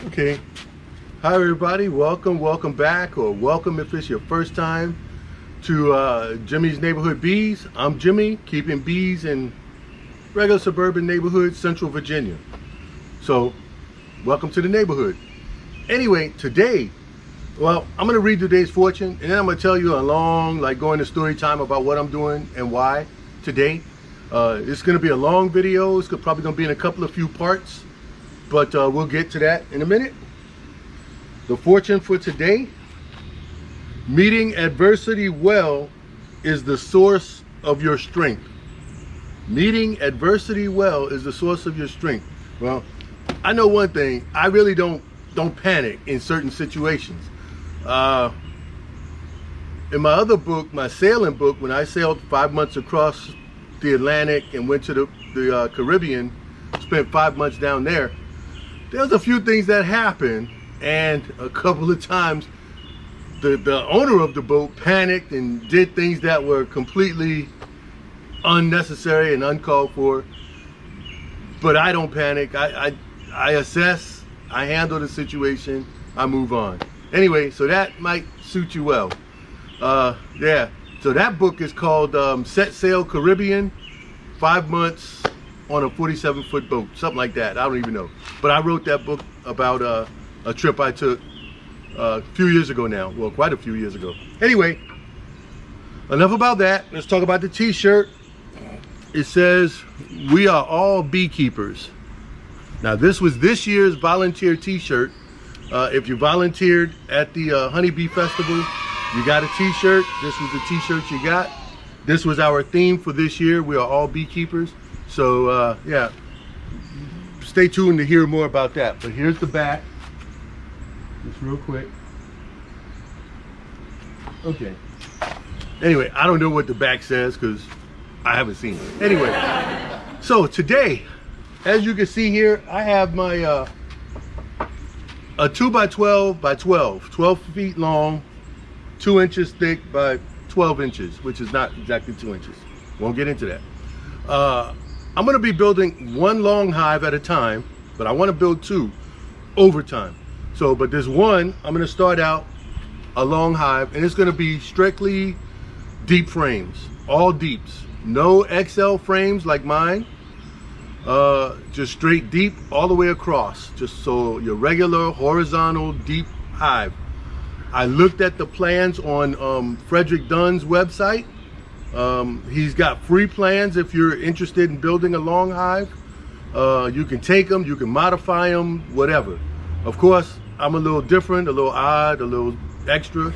Okay. Hi everybody, welcome back, or welcome if it's your first time to Jimmy's Neighborhood Bees. I'm Jimmy, keeping bees in regular suburban neighborhoods, Central Virginia. So, welcome to the neighborhood. Anyway, today, well, I'm going to read today's fortune, and then I'm going to tell you a long, going to story time about what I'm doing and why today. It's going to be a long video. It's probably going to be in a few parts, but we'll get to that in a minute. The fortune for today: meeting adversity well is the source of your strength. Meeting adversity well is the source of your strength. Well, I know one thing: I really don't panic in certain situations. In my other book, my sailing book, when I sailed 5 months across the Atlantic and went to the Caribbean, spent 5 months down there, there's a few things that happened, and a couple of times the owner of the boat panicked and did things that were completely unnecessary and uncalled for. But I don't panic. I assess, I handle the situation, I move on. Anyway, so that might suit you well. Yeah, so that book is called Set Sail Caribbean, 5 months on a 47-foot boat, something like that. I don't even know. But I wrote that book about a trip I took a few years ago now. Well, quite a few years ago. Anyway, enough about that. Let's talk about the t-shirt. It says, "We are all beekeepers." Now, this was this year's volunteer t-shirt. If you volunteered at the Honeybee Festival, you got a t-shirt. This was the t-shirt you got. This was our theme for this year. We are all beekeepers. So, yeah, stay tuned to hear more about that. But here's the back. Just real quick. Okay. Anyway, I don't know what the back says because I haven't seen it. Anyway, so today, as you can see here, I have my a 2x12 by 12 feet long, 2 inches thick by 12 inches, which is not exactly 2 inches. Won't get into that. I'm going to be building one long hive at a time, but I want to build two over time. So, but this one, I'm going to start out a long hive, and it's going to be strictly deep frames, all deeps. No XL frames like mine, just straight deep all the way across, just so your regular horizontal deep hive. I looked at the plans on Frederick Dunn's website. He's got free plans if you're interested in building a long hive. You can take them, you can modify them, whatever. Of course, I'm a little different, a little odd, a little extra.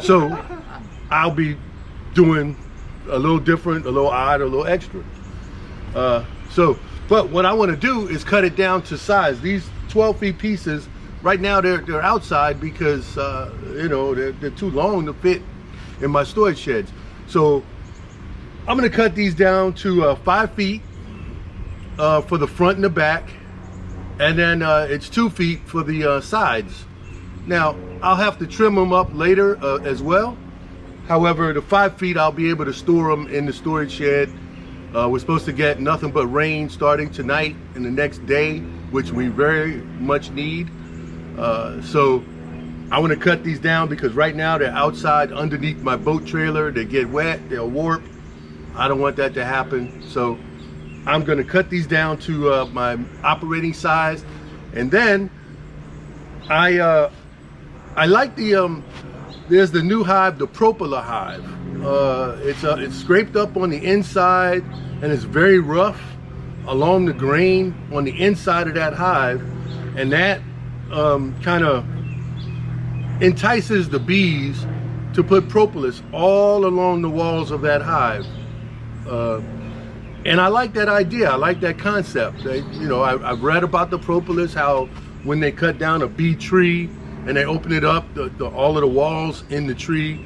So I'll be doing a little different, a little odd, a little extra. But what I want to do is cut it down to size. These 12 feet pieces, right now they're outside because you know, they're too long to fit in my storage sheds. So I'm going to cut these down to 5 feet for the front and the back, and then it's 2 feet for the sides. Now I'll have to trim them up later as well. However, the 5 feet I'll be able to store them in the storage shed. We're supposed to get nothing but rain starting tonight and the next day, which we very much need. So I want to cut these down because right now they're outside underneath my boat trailer. They get wet, they'll warp. I don't want that to happen. So I'm going to cut these down to my operating size. And then I like the there's the new hive, the Propola Hive. It's scraped up on the inside and it's very rough along the grain on the inside of that hive, and that kind of entices the bees to put propolis all along the walls of that hive. And I like that idea. I like that concept. You know, I've read about the propolis, how when they cut down a bee tree and they open it up, all of the walls in the tree,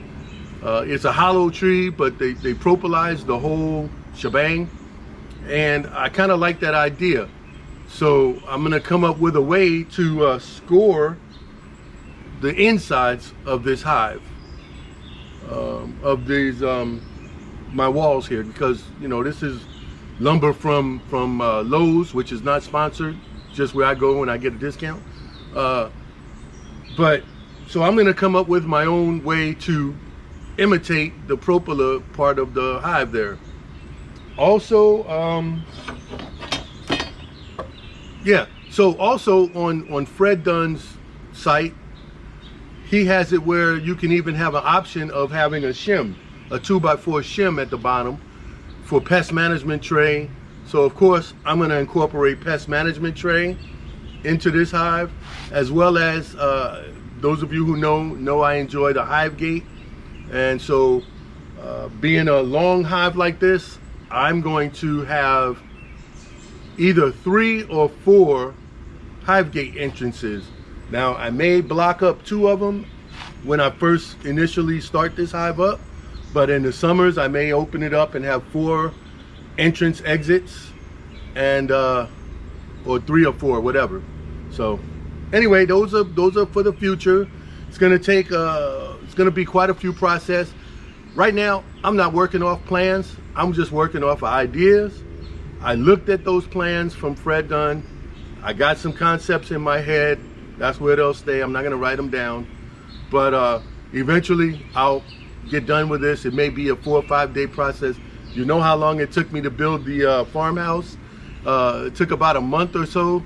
it's a hollow tree, but they propolize the whole shebang. And I kind of like that idea. So I'm going to come up with a way to score the insides of this hive, of these my walls here, because you know this is lumber from Lowe's, which is not sponsored. just where I go when I get a discount. But so I'm gonna come up with my own way to imitate the Propola part of the hive there. Also, yeah, so also on Fred Dunn's site, he has it where you can even have an option of having a shim, a 2x4 shim at the bottom for pest management tray. So of course, I'm gonna incorporate pest management tray into this hive, as well as those of you who know I enjoy the Hive Gate. And so being a long hive like this, I'm going to have either 3 or 4 Hive Gate entrances. Now I may block up 2 of them when I first initially start this hive up, but in the summers I may open it up and have 4 entrance exits, and or 3 or 4, whatever. So anyway, those are for the future. It's gonna take it's gonna be quite a few process. Right now I'm not working off plans, I'm just working off of ideas. I looked at those plans from Fred Dunn. I got some concepts in my head. That's where they'll stay. I'm not gonna write them down, but eventually I'll get done with this. It may be a 4 or 5 day process. You know how long it took me to build the farmhouse? It took about a month or so,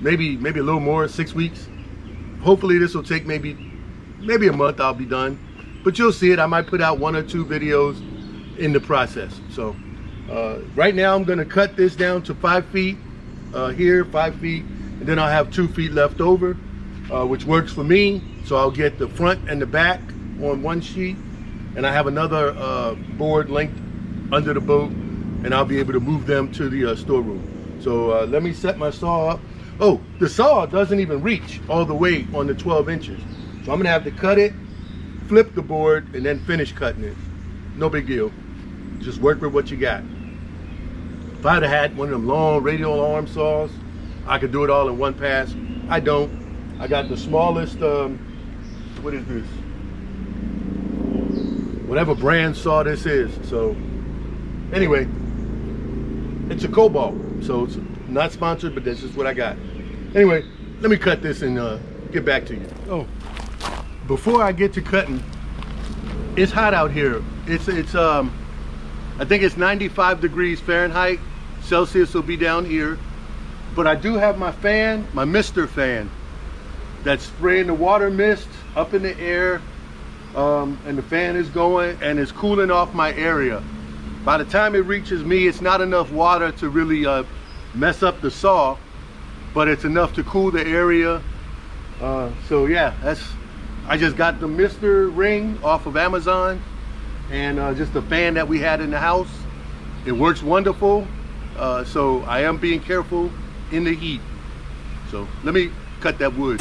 maybe a little more, 6 weeks. Hopefully this will take maybe a month. I'll be done, but you'll see it. I might put out 1 or 2 videos in the process. So right now I'm gonna cut this down to 5 feet here, 5 feet, and then I'll have 2 feet left over, which works for me. So I'll get the front and the back on one sheet, and I have another board linked under the boat, and I'll be able to move them to the storeroom. So let me set my saw up. Oh, the saw doesn't even reach all the way on the 12 inches. So I'm gonna have to cut it, flip the board, and then finish cutting it. No big deal. Just work with what you got. If I'd have had one of them long radial arm saws, I could do it all in one pass. I don't. I got the smallest, what is this? Whatever brand saw this is. So anyway, it's a Cobalt. So it's not sponsored, but that's just what I got. Anyway, let me cut this and get back to you. Oh, before I get to cutting, it's hot out here. It's I think it's 95 degrees Fahrenheit. Celsius will be down here. But I do have my fan, my mister fan, that's spraying the water mist up in the air, and the fan is going and it's cooling off my area. By the time it reaches me, it's not enough water to really mess up the saw, but it's enough to cool the area. So yeah, I just got the mister ring off of Amazon, and just the fan that we had in the house. It works wonderful. So I am being careful in the heat. So let me cut that wood.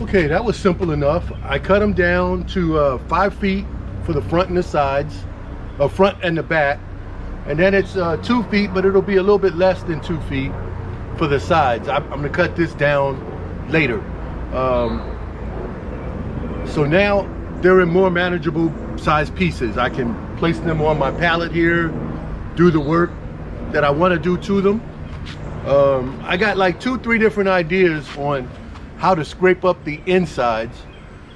Okay, that was simple enough. I cut them down to 5 feet for the front and the sides, front and the back, and then it's 2 feet, but it'll be a little bit less than 2 feet for the sides. I'm gonna cut this down later. So now they're in more manageable size pieces. I can place them on my pallet here, do the work that I want to do to them. I got like 2-3 different ideas on how to scrape up the insides,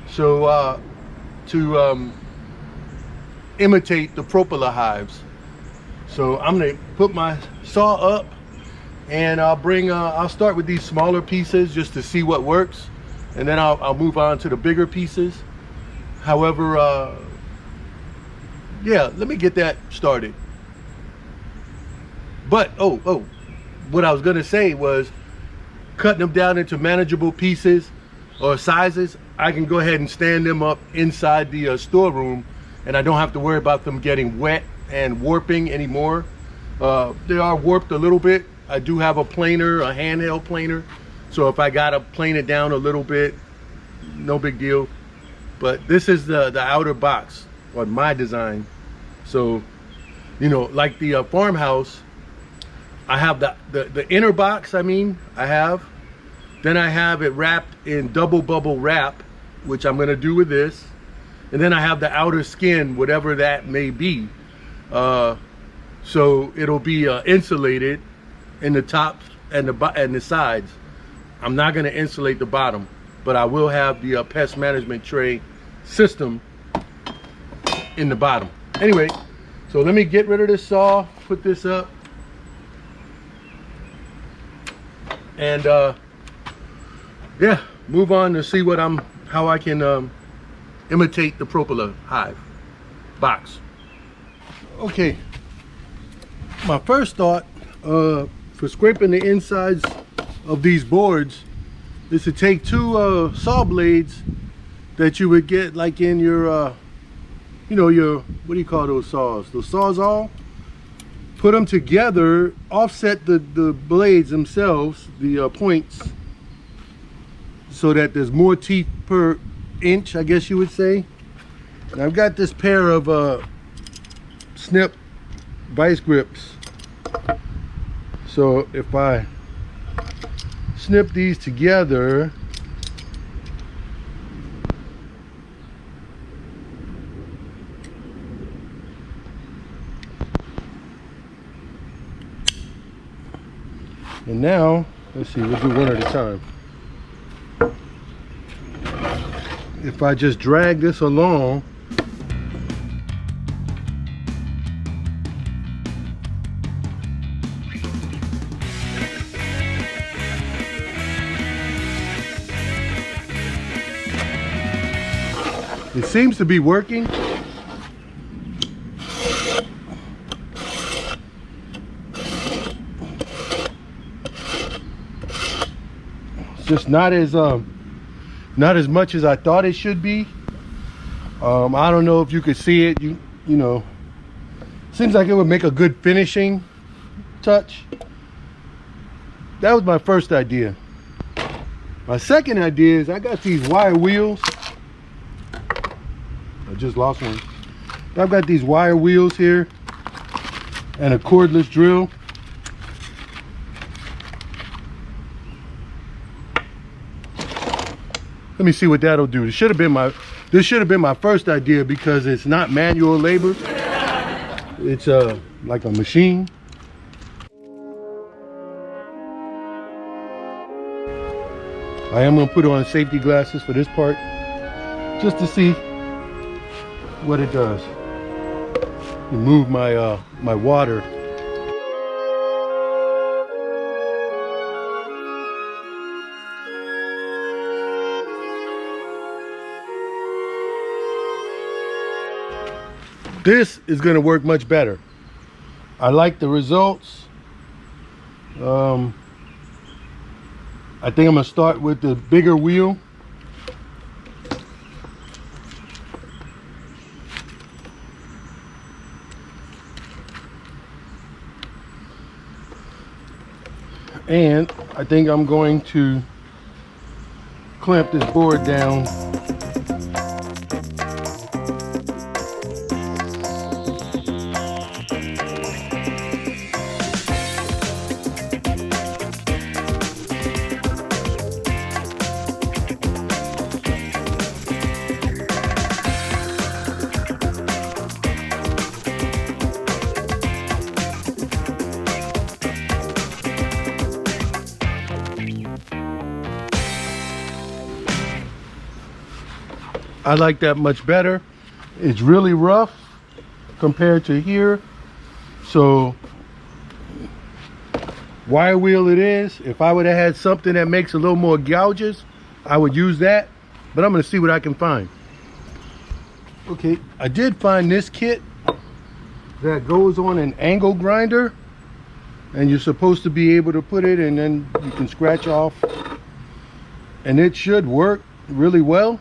so to imitate the Propola hives. So I'm gonna put my saw up, and I'll start with these smaller pieces just to see what works, and then I'll move on to the bigger pieces. However, yeah, let me get that started. But what I was gonna say was, cutting them down into manageable pieces or sizes, I can go ahead and stand them up inside the storeroom, and I don't have to worry about them getting wet and warping anymore. They are warped a little bit. I do have a planer, a handheld planer, so if I gotta plane it down a little bit, no big deal. But this is the outer box on my design. So, you know, like the farmhouse, I have the inner box, then I have it wrapped in double bubble wrap, which I'm gonna do with this. And then I have the outer skin, whatever that may be. So it'll be insulated in the top and the sides. I'm not gonna insulate the bottom, but I will have the pest management tray system in the bottom. Anyway, so let me get rid of this saw, put this up, and yeah, move on to see how I can imitate the Propola hive box. Okay, my first thought for scraping the insides of these boards is to take 2 saw blades that you would get like in your you know, your, what do you call those saws? The Sawzall. Put them together, offset the blades themselves, the points, so that there's more teeth per inch, I guess you would say. And I've got this pair of snip vice grips. So if I snip these together, and now, let's see, we'll do one at a time. If I just drag this along, it seems to be working. It's just not as much as I thought it should be. I don't know if you could see it. You know, seems like it would make a good finishing touch. That was my first idea. My second idea is I got these wire wheels. I just lost one. I've got these wire wheels here and a cordless drill. Let me see what that'll do. This should have been my first idea because it's not manual labor. It's like a machine. I am gonna put on safety glasses for this part just to see what it does. Remove my my water. This is going to work much better. I like the results. I think I'm going to start with the bigger wheel. And I think I'm going to clamp this board down. I like that much better. It's really rough compared to here. So wire wheel it is. If I would have had something that makes a little more gouges, I would use that. But I'm gonna see what I can find. Okay, I did find this kit that goes on an angle grinder. And you're supposed to be able to put it and then you can scratch off. And it should work really well.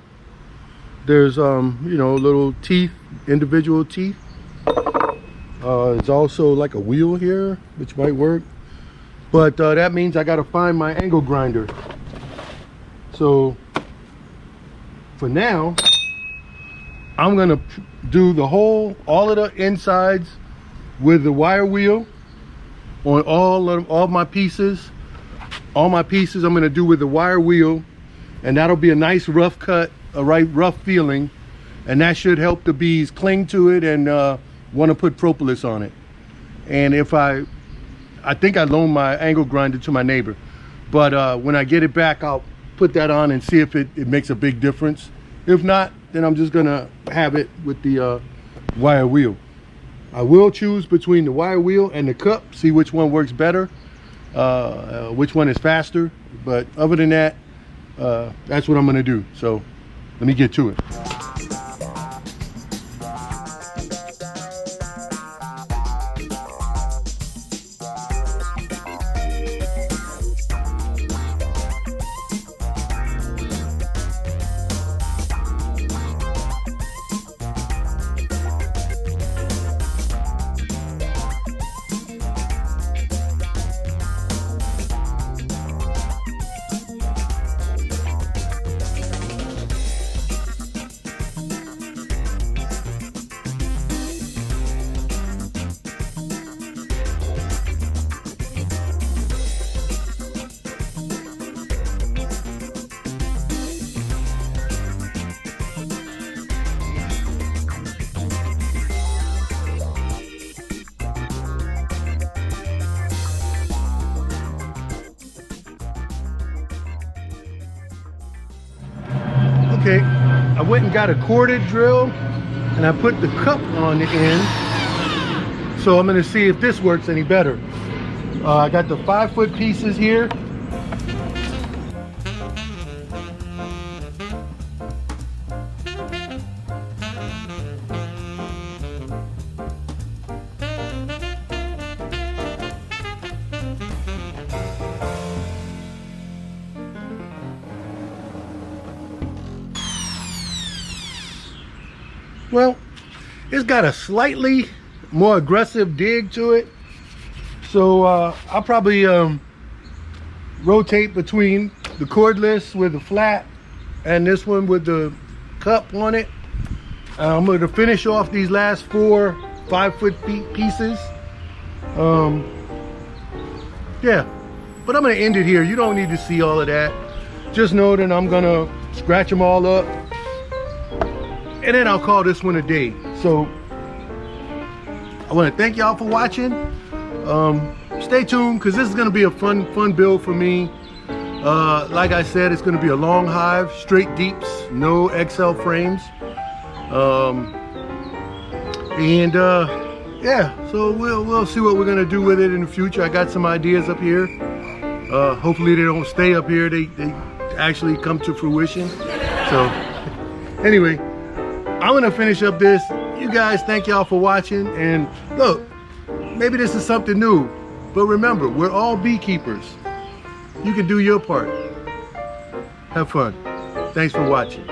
There's you know, little teeth, individual teeth. It's also like a wheel here, which might work. But that means I gotta find my angle grinder. So for now, I'm gonna do the whole, all of the insides with the wire wheel on all my pieces. All my pieces I'm gonna do with the wire wheel, and that'll be a nice rough cut, a right rough feeling, and that should help the bees cling to it and want to put propolis on it. And if I think I loaned my angle grinder to my neighbor, but when I get it back, I'll put that on and see if it makes a big difference. If not, then I'm just gonna have it with the wire wheel. I will choose between the wire wheel and the cup, see which one works better, which one is faster. But other than that, that's what I'm gonna do. So let me get to it. Okay, I went and got a corded drill and I put the cup on the end. So I'm gonna see if this works any better. I got the 5-foot pieces here. Well, it's got a slightly more aggressive dig to it. So I'll probably rotate between the cordless with the flat and this one with the cup on it. I'm going to finish off these last 4 5-foot pieces. Yeah, but I'm going to end it here. You don't need to see all of that. Just know that I'm going to scratch them all up. And then I'll call this one a day. So I want to thank y'all for watching. Stay tuned, because this is going to be a fun build for me. Like I said, it's going to be a long hive, straight deeps, no XL frames. Yeah, so we'll see what we're going to do with it in the future. I got some ideas up here. Hopefully they don't stay up here. They actually come to fruition. So anyway, I'm gonna finish up this. You guys, thank y'all for watching. And look, maybe this is something new, but remember, we're all beekeepers. You can do your part. Have fun. Thanks for watching.